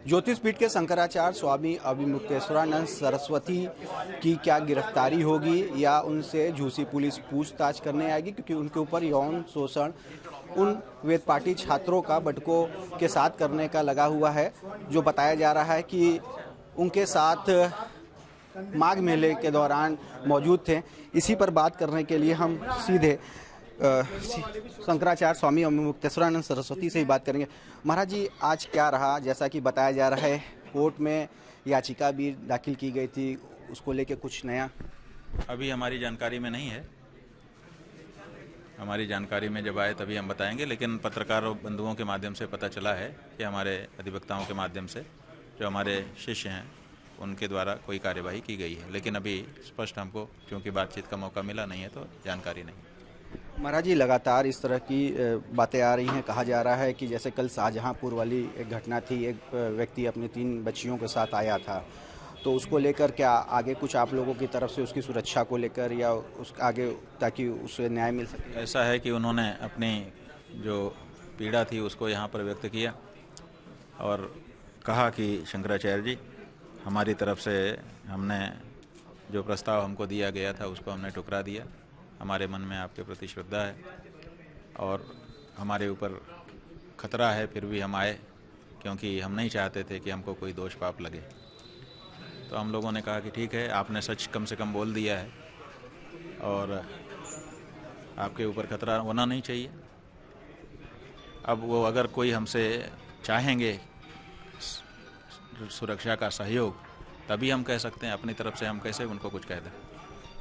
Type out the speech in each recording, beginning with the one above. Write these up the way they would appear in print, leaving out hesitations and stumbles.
ज्योतिष पीठ के शंकराचार्य स्वामी अभिमुक्तेश्वरानंद सरस्वती की क्या गिरफ्तारी होगी या उनसे झूसी पुलिस पूछताछ करने आएगी, क्योंकि उनके ऊपर यौन शोषण उन वेदपाठी छात्रों का बटकों के साथ करने का लगा हुआ है, जो बताया जा रहा है कि उनके साथ माघ मेले के दौरान मौजूद थे। इसी पर बात करने के लिए हम सीधे शंकराचार्य स्वामी अभिमुक्तेश्वरानंद सरस्वती से ही बात करेंगे। महाराज जी, आज क्या रहा? जैसा कि बताया जा रहा है कोर्ट में याचिका भी दाखिल की गई थी, उसको लेके कुछ नया अभी हमारी जानकारी में नहीं है। हमारी जानकारी में जब आए तभी हम बताएंगे, लेकिन पत्रकार बंधुओं के माध्यम से पता चला है कि हमारे अधिवक्ताओं के माध्यम से जो हमारे शिष्य हैं उनके द्वारा कोई कार्यवाही की गई है, लेकिन अभी स्पष्ट हमको क्योंकि बातचीत का मौका मिला नहीं है तो जानकारी नहीं। महाराज जी, लगातार इस तरह की बातें आ रही हैं। कहा जा रहा है कि जैसे कल शाहजहांपुर वाली एक घटना थी, एक व्यक्ति अपनी 3 बच्चियों के साथ आया था, तो उसको लेकर क्या आगे कुछ आप लोगों की तरफ से उसकी सुरक्षा को लेकर या उस आगे ताकि उसे न्याय मिल सके? ऐसा है कि उन्होंने अपनी जो पीड़ा थी उसको यहाँ पर व्यक्त किया और कहा कि शंकराचार्य जी, हमारी तरफ से हमने जो प्रस्ताव हमको दिया गया था उसको हमने ठुकरा दिया। हमारे मन में आपके प्रति श्रद्धा है और हमारे ऊपर खतरा है, फिर भी हम आए क्योंकि हम नहीं चाहते थे कि हमको कोई दोष पाप लगे। तो हम लोगों ने कहा कि ठीक है, आपने सच कम से कम बोल दिया है और आपके ऊपर खतरा होना नहीं चाहिए। अब वो अगर कोई हमसे चाहेंगे सुरक्षा का सहयोग तभी हम कह सकते हैं, अपनी तरफ से हम कैसे उनको कुछ कह दें।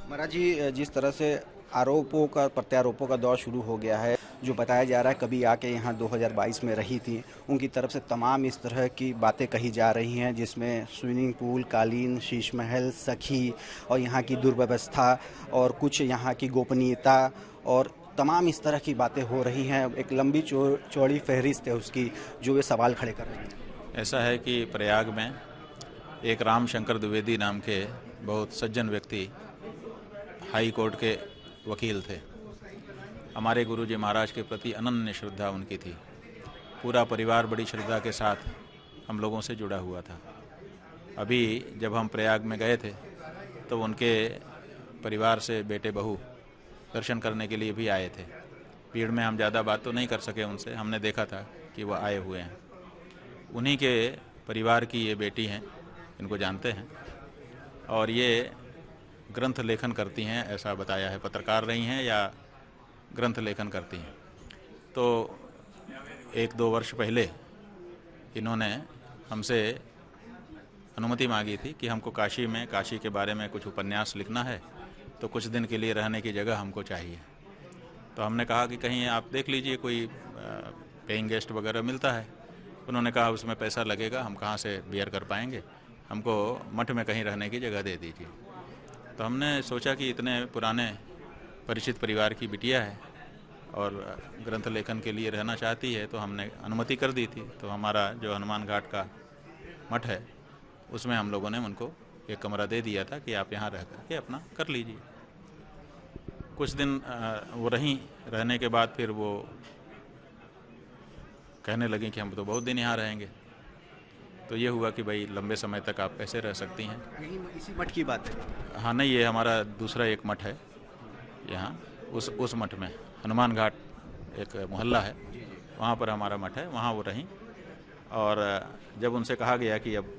महाराज जी, जिस तरह से आरोपों का प्रत्यारोपों का दौर शुरू हो गया है, जो बताया जा रहा है कभी आके यहाँ 2022 में रही थी, उनकी तरफ से तमाम इस तरह की बातें कही जा रही हैं, जिसमें स्विमिंग पूल, कालीन, शीश महल, सखी और यहाँ की दुर्व्यवस्था और कुछ यहाँ की गोपनीयता और तमाम इस तरह की बातें हो रही हैं। एक लंबी चौड़ी फहरिस्त है उसकी, जो वे सवाल खड़े कर रहे हैं। ऐसा है कि प्रयाग में एक राम शंकर द्विवेदी नाम के बहुत सज्जन व्यक्ति हाई कोर्ट के वकील थे। हमारे गुरुजी महाराज के प्रति अनन्य श्रद्धा उनकी थी। पूरा परिवार बड़ी श्रद्धा के साथ हम लोगों से जुड़ा हुआ था। अभी जब हम प्रयाग में गए थे तो उनके परिवार से बेटे बहू दर्शन करने के लिए भी आए थे। भीड़ में हम ज़्यादा बात तो नहीं कर सके उनसे, हमने देखा था कि वह आए हुए हैं। उन्हीं के परिवार की ये बेटी हैं, इनको जानते हैं और ये ग्रंथ लेखन करती हैं, ऐसा बताया है। पत्रकार रही हैं या ग्रंथ लेखन करती हैं। तो 1-2 वर्ष पहले इन्होंने हमसे अनुमति मांगी थी कि हमको काशी के बारे में कुछ उपन्यास लिखना है, तो कुछ दिन के लिए रहने की जगह हमको चाहिए। तो हमने कहा कि कहीं आप देख लीजिए, कोई पेइंग गेस्ट वगैरह मिलता है। उन्होंने कहा उसमें पैसा लगेगा, हम कहाँ से बियर कर पाएंगे, हमको मठ में कहीं रहने की जगह दे दीजिए। तो हमने सोचा कि इतने पुराने परिचित परिवार की बिटिया है और ग्रंथ लेखन के लिए रहना चाहती है, तो हमने अनुमति कर दी थी। तो हमारा जो हनुमान घाट का मठ है उसमें हम लोगों ने उनको एक कमरा दे दिया था कि आप यहाँ रह करके अपना कर लीजिए। कुछ दिन वो रहने के बाद फिर वो कहने लगी कि हम तो बहुत दिन यहाँ रहेंगे। तो ये हुआ कि भाई लंबे समय तक आप कैसे रह सकती हैं। इसी मठ की बात है? हाँ, नहीं, ये हमारा दूसरा एक मठ है यहाँ। उस मठ में हनुमान घाट एक मोहल्ला है, वहाँ पर हमारा मठ है, वहाँ वो रहीं। और जब उनसे कहा गया कि अब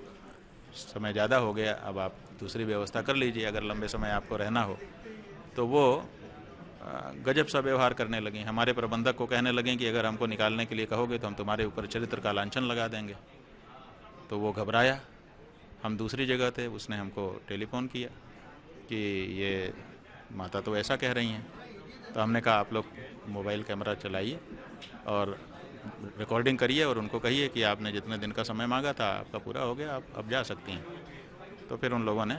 समय ज़्यादा हो गया, अब आप दूसरी व्यवस्था कर लीजिए अगर लंबे समय आपको रहना हो, तो वो गजब सा व्यवहार करने लगी। हमारे प्रबंधक को कहने लगे कि अगर हमको निकालने के लिए कहोगे तो हम तुम्हारे ऊपर चरित्र का लांछन लगा देंगे। तो वो घबराया। हम दूसरी जगह थे, उसने हमको टेलीफोन किया कि ये माता तो ऐसा कह रही हैं। तो हमने कहा आप लोग मोबाइल कैमरा चलाइए और रिकॉर्डिंग करिए और उनको कहिए कि आपने जितने दिन का समय मांगा था आपका पूरा हो गया, आप अब जा सकती हैं। तो फिर उन लोगों ने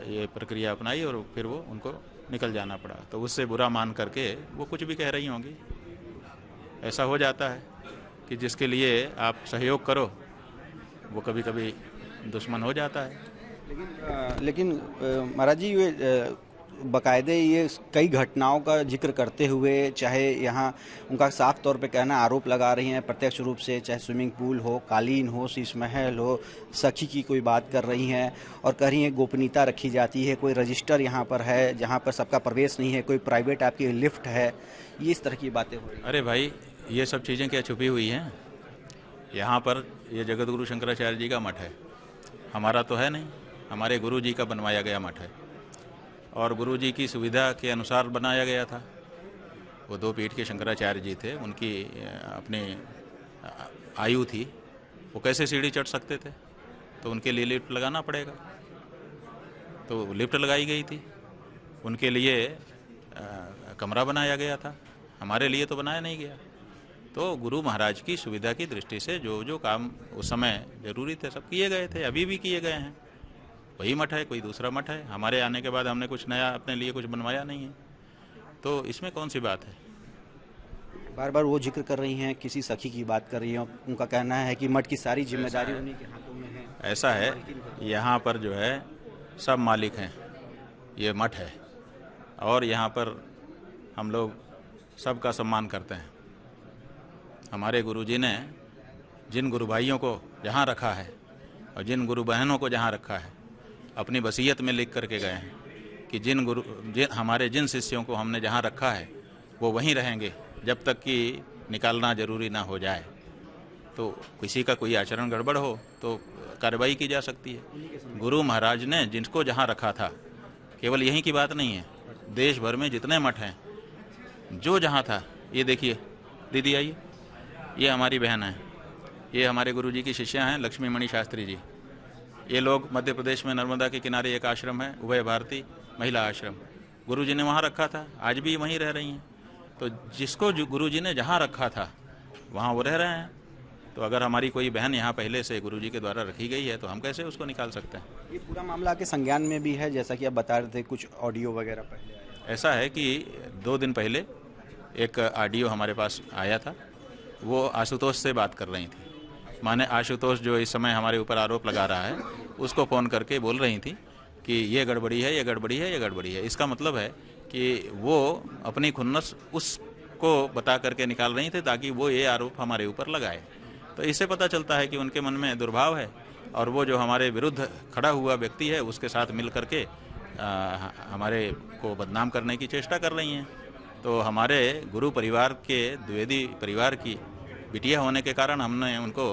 ये प्रक्रिया अपनाई और फिर वो उनको निकल जाना पड़ा। तो उससे बुरा मान करके वो कुछ भी कह रही होंगी। ऐसा हो जाता है कि जिसके लिए आप सहयोग करो वो कभी कभी दुश्मन हो जाता है। लेकिन महाराज जी, ये बाकायदे ये कई घटनाओं का जिक्र करते हुए, चाहे यहाँ उनका साफ तौर पे कहना आरोप लगा रही हैं प्रत्यक्ष रूप से, चाहे स्विमिंग पूल हो, कालीन हो, शीश महल हो, सखी की कोई बात कर रही हैं और कह रही हैं गोपनीयता रखी जाती है, कोई रजिस्टर यहाँ पर है जहाँ पर सबका प्रवेश नहीं है, कोई प्राइवेट आपकी लिफ्ट है, ये इस तरह की बातें हो रही हैं। अरे भाई, ये सब चीज़ें क्या छुपी हुई हैं? यहाँ पर ये जगत गुरु शंकराचार्य जी का मठ है, हमारा तो है नहीं, हमारे गुरु जी का बनवाया गया मठ है और गुरु जी की सुविधा के अनुसार बनाया गया था। वो 2 पीठ के शंकराचार्य जी थे, उनकी अपनी आयु थी, वो कैसे सीढ़ी चढ़ सकते थे? तो उनके लिए लिफ्ट लगाना पड़ेगा, तो लिफ्ट लगाई गई थी, उनके लिए कमरा बनाया गया था, हमारे लिए तो बनाया नहीं गया। तो गुरु महाराज की सुविधा की दृष्टि से जो जो काम उस समय जरूरी थे सब किए गए थे, अभी भी किए गए हैं। वही मठ है, कोई दूसरा मठ है, हमारे आने के बाद हमने कुछ नया अपने लिए कुछ बनवाया नहीं है, तो इसमें कौन सी बात है? बार बार वो जिक्र कर रही हैं, किसी सखी की बात कर रही हैं, उनका कहना है कि मठ की सारी जिम्मेदारी उन्हीं के हाथों में है। ऐसा है, यहाँ पर जो है सब मालिक हैं, ये मठ है और यहाँ पर हम लोग सबका सम्मान करते हैं। हमारे गुरुजी ने जिन गुरु भाइयों को जहाँ रखा है और जिन गुरु बहनों को जहाँ रखा है, अपनी वसीयत में लिख करके गए हैं कि हमारे जिन शिष्यों को हमने जहाँ रखा है वो वहीं रहेंगे जब तक कि निकालना जरूरी ना हो जाए। तो किसी का कोई आचरण गड़बड़ हो तो कार्रवाई की जा सकती है। गुरु महाराज ने जिनको जहाँ रखा था, केवल यहीं की बात नहीं है, देश भर में जितने मठ हैं, जो जहाँ था, ये देखिए दीदी आइए, ये हमारी बहन है, ये हमारे गुरुजी की शिष्या हैं लक्ष्मी मणि शास्त्री जी। ये लोग मध्य प्रदेश में नर्मदा के किनारे एक आश्रम है, उभय भारती महिला आश्रम, गुरुजी ने वहाँ रखा था, आज भी वहीं रह रही हैं। तो जिसको जो गुरुजी ने जहाँ रखा था वहाँ वो रह रहे हैं। तो अगर हमारी कोई बहन यहाँ पहले से गुरुजी के द्वारा रखी गई है तो हम कैसे उसको निकाल सकते हैं? ये पूरा मामला के संज्ञान में भी है, जैसा कि आप बता रहे थे, कुछ ऑडियो वगैरह पहले आया। ऐसा है कि 2 दिन पहले एक ऑडियो हमारे पास आया था, वो आशुतोष से बात कर रही थी। माने आशुतोष जो इस समय हमारे ऊपर आरोप लगा रहा है, उसको फ़ोन करके बोल रही थी कि ये गड़बड़ी है, ये गड़बड़ी है, ये गड़बड़ी है। इसका मतलब है कि वो अपनी खुन्नस उसको बता करके निकाल रही थी ताकि वो ये आरोप हमारे ऊपर लगाए। तो इससे पता चलता है कि उनके मन में दुर्भाव है और वो जो हमारे विरुद्ध खड़ा हुआ व्यक्ति है उसके साथ मिल करके हमारे को बदनाम करने की चेष्टा कर रही हैं। तो हमारे गुरु परिवार के, द्विवेदी परिवार की बिटिया होने के कारण हमने उनको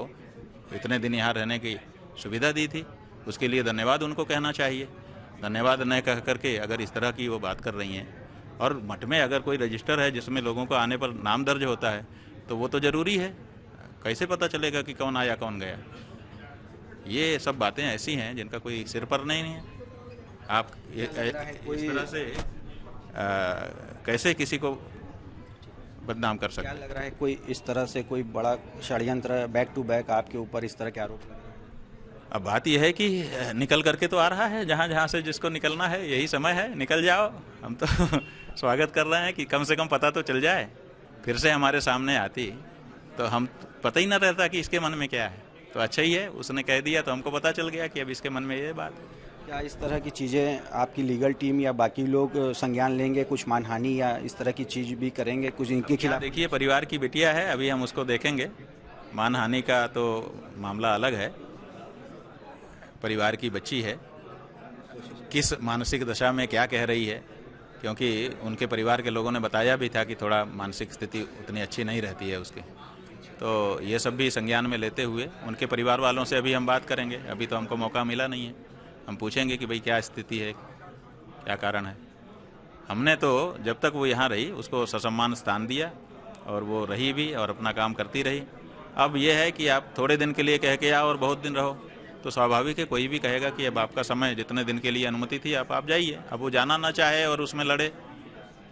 इतने दिन यहाँ रहने की सुविधा दी थी, उसके लिए धन्यवाद उनको कहना चाहिए। धन्यवाद न कह करके अगर इस तरह की वो बात कर रही हैं, और मठ में अगर कोई रजिस्टर है जिसमें लोगों को आने पर नाम दर्ज होता है तो वो तो ज़रूरी है, कैसे पता चलेगा कि कौन आया कौन गया? ये सब बातें ऐसी हैं जिनका कोई सिर पर नहीं है। आप इस तरह से कैसे किसी को बदनाम कर सकते? क्या लग रहा है, कोई इस तरह से कोई बड़ा षड्यंत्र बैक टू बैक आपके ऊपर इस तरह के आरोप लग रहे हैं? अब बात यह है कि निकल करके तो आ रहा है, जहाँ जहाँ से जिसको निकलना है यही समय है, निकल जाओ। हम तो स्वागत कर रहे हैं कि कम से कम पता तो चल जाए। फिर से हमारे सामने आती तो हम पता ही ना रहता कि इसके मन में क्या है। तो अच्छा ही है, उसने कह दिया तो हमको पता चल गया कि अब इसके मन में ये बात है। क्या इस तरह की चीज़ें आपकी लीगल टीम या बाकी लोग संज्ञान लेंगे, कुछ मानहानि या इस तरह की चीज़ भी करेंगे कुछ इनके खिलाफ? देखिए, परिवार की बिटिया है, अभी हम उसको देखेंगे। मानहानि का तो मामला अलग है, परिवार की बच्ची है, किस मानसिक दशा में क्या कह रही है, क्योंकि उनके परिवार के लोगों ने बताया भी था कि थोड़ा मानसिक स्थिति उतनी अच्छी नहीं रहती है उसकी। तो ये सब भी संज्ञान में लेते हुए उनके परिवार वालों से अभी हम बात करेंगे। अभी तो हमको मौका मिला नहीं है, हम पूछेंगे कि भाई क्या स्थिति है, क्या कारण है। हमने तो जब तक वो यहाँ रही उसको ससम्मान स्थान दिया और वो रही भी और अपना काम करती रही। अब ये है कि आप थोड़े दिन के लिए कह के आओ और बहुत दिन रहो, तो स्वाभाविक है कोई भी कहेगा कि अब आपका समय जितने दिन के लिए अनुमति थी आप जाइए। अब वो जाना ना चाहे और उसमें लड़े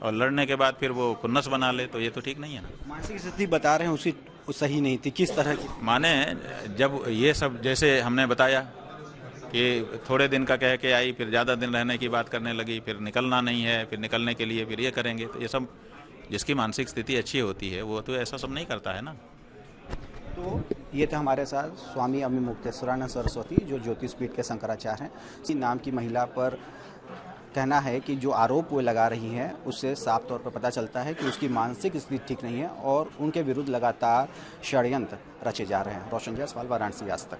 और लड़ने के बाद फिर वो खुन्नस बना ले, तो ये तो ठीक नहीं है ना। मानसिक स्थिति बता रहे हैं उसकी सही नहीं थी, किस तरह की? माने जब ये सब जैसे हमने बताया कि थोड़े दिन का कह के आई, फिर ज़्यादा दिन रहने की बात करने लगी, फिर निकलना नहीं है, फिर निकलने के लिए फिर ये करेंगे, तो ये सब जिसकी मानसिक स्थिति अच्छी होती है वो तो ऐसा सब नहीं करता है ना। तो ये थे हमारे साथ स्वामी अभिमुक्तेश्वरानंद सरस्वती, जो ज्योतिष पीठ के शंकराचार्य हैं। इसी नाम की महिला पर कहना है कि जो आरोप वो लगा रही हैं उससे साफ तौर पर पता चलता है कि उसकी मानसिक स्थिति ठीक नहीं है और उनके विरुद्ध लगातार षड्यंत्र रचे जा रहे हैं। रोशन जायसवाल, वाराणसी, आज तक।